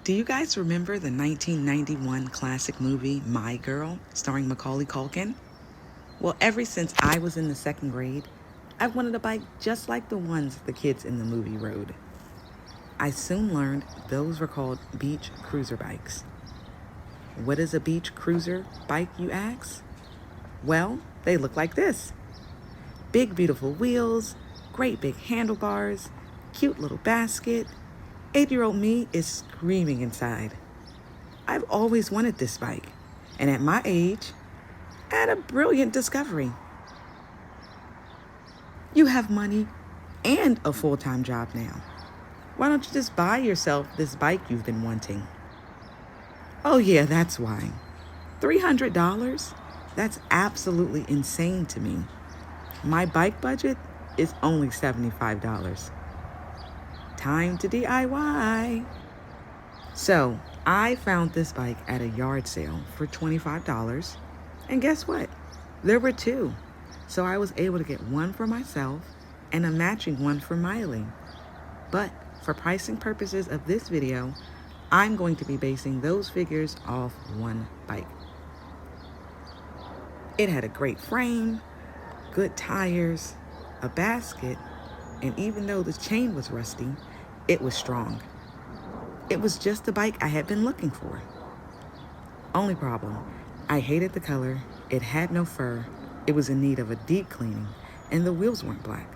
Do you guys remember the 1991 classic movie My Girl, starring Macaulay Culkin? Well, ever since I was in the second grade, I wanted a bike just like the ones the kids in the movie rode. I soon learned those were called beach cruiser bikes. What is a beach cruiser bike, you ask? Well, they look like this. Big, beautiful wheels, great big handlebars, cute little basket. 8-year-old me is screaming inside. I've always wanted this bike, and at my age, I had a brilliant discovery. You have money and a full-time job now. Why don't you just buy yourself this bike you've been wanting? Oh yeah, that's why. $300? That's absolutely insane to me. My bike budget is only $75. Time to DIY. So I found this bike at a yard sale for $25. And guess what? There were two. So I was able to get one for myself and a matching one for Miley. But for pricing purposes of this video, I'm going to be basing those figures off one bike. It had a great frame, good tires, a basket, and even though the chain was rusty, it was strong. It was just the bike I had been looking for. Only problem, I hated the color, it had no fur, it was in need of a deep cleaning, and the wheels weren't black.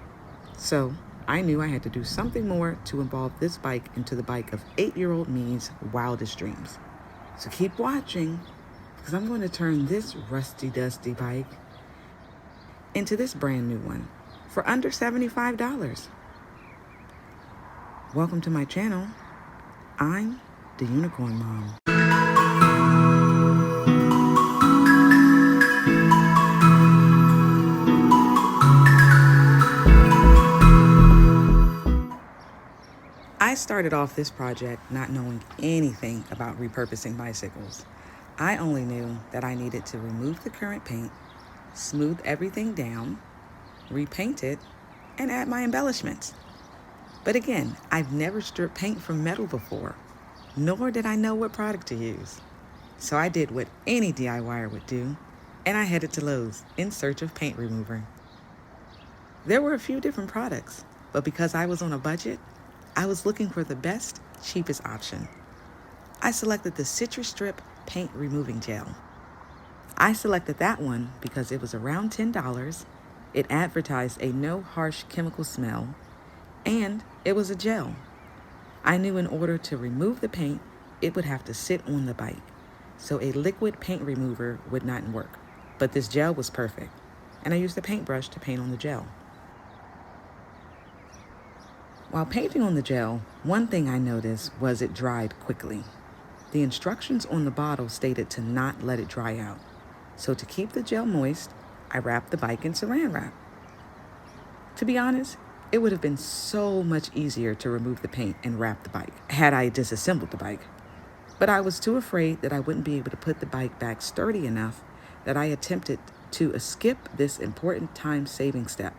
So I knew I had to do something more to evolve this bike into the bike of 8-year-old me's wildest dreams. So keep watching, because I'm going to turn this rusty, dusty bike into this brand new one for under $75. Welcome to my channel. I'm the Unicorn Mom. I started off this project not knowing anything about repurposing bicycles. I only knew that I needed to remove the current paint, smooth everything down, repaint it, and add my embellishments. But again, I've never stripped paint from metal before, nor did I know what product to use. So I did what any DIYer would do, and I headed to Lowe's in search of paint remover. There were a few different products, but because I was on a budget, I was looking for the best, cheapest option. I selected the Citrus Strip Paint Removing Gel. I selected that one because it was around $10, it advertised a no harsh chemical smell, and it was a gel. I knew in order to remove the paint, it would have to sit on the bike, so a liquid paint remover would not work. But this gel was perfect, and I used a paintbrush to paint on the gel. While painting on the gel, one thing I noticed was it dried quickly. The instructions on the bottle stated to not let it dry out. So to keep the gel moist, I wrapped the bike in saran wrap. To be honest, it would have been so much easier to remove the paint and wrap the bike had I disassembled the bike. But I was too afraid that I wouldn't be able to put the bike back sturdy enough that I attempted to skip this important time-saving step.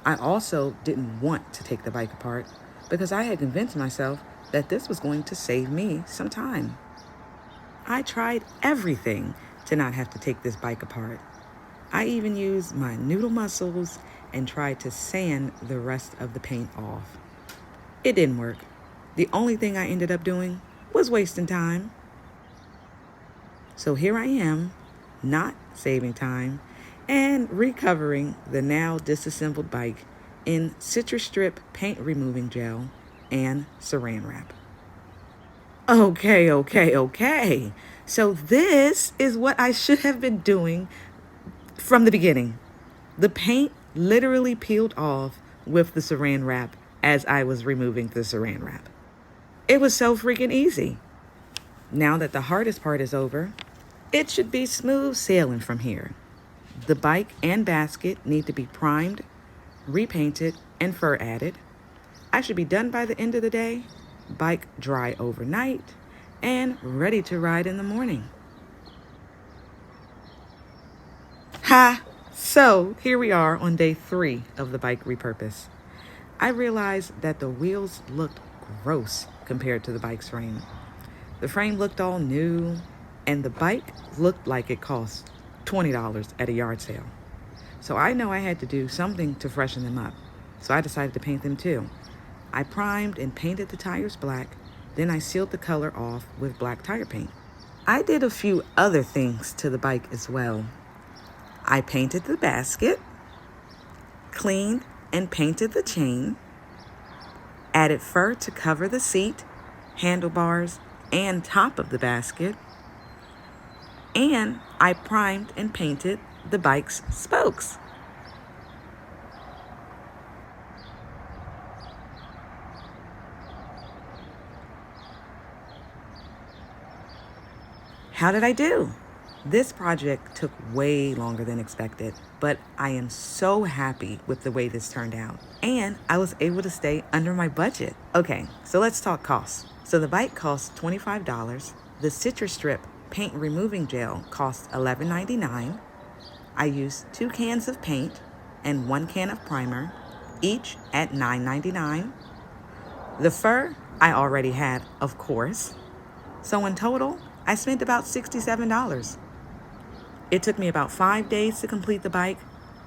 I also didn't want to take the bike apart because I had convinced myself that this was going to save me some time. I tried everything to not have to take this bike apart. I even used my noodle muscles and tried to sand the rest of the paint off. It didn't work. The only thing I ended up doing was wasting time. So here I am, not saving time, and recovering the now disassembled bike in Citrus Strip Paint Removing Gel and saran wrap. Okay. So this is what I should have been doing from the beginning. The paint literally peeled off with the saran wrap as I was removing the saran wrap. It was so freaking easy. Now that the hardest part is over, it should be smooth sailing from here. The bike and basket need to be primed, repainted, and fur added. I should be done by the end of the day, bike dry overnight, and ready to ride in the morning. So here we are on day 3 of the bike repurpose. I realized that the wheels looked gross compared to the bike's frame. The frame looked all new, and the bike looked like it cost $20 at a yard sale. So I know I had to do something to freshen them up. So I decided to paint them too. I primed and painted the tires black, then I sealed the color off with black tire paint. I did a few other things to the bike as well. I painted the basket, cleaned and painted the chain, added fur to cover the seat, handlebars, and top of the basket, and I primed and painted the bike's spokes. How did I do? This project took way longer than expected, but I am so happy with the way this turned out. And I was able to stay under my budget. Okay, so let's talk costs. So the bike cost $25. The Citrus Strip paint removing gel cost $11.99. I used 2 cans of paint and 1 can of primer, each at $9.99. The fur I already had, of course. So in total, I spent about $67. It took me about 5 days to complete the bike,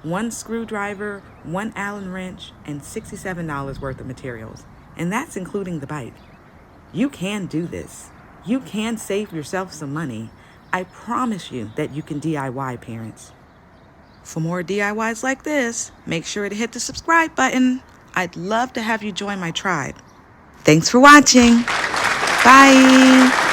1 screwdriver, 1 Allen wrench, and $67 worth of materials. And that's including the bike. You can do this. You can save yourself some money. I promise you that you can DIY, parents. For more DIYs like this, make sure to hit the subscribe button. I'd love to have you join my tribe. Thanks for watching. Bye.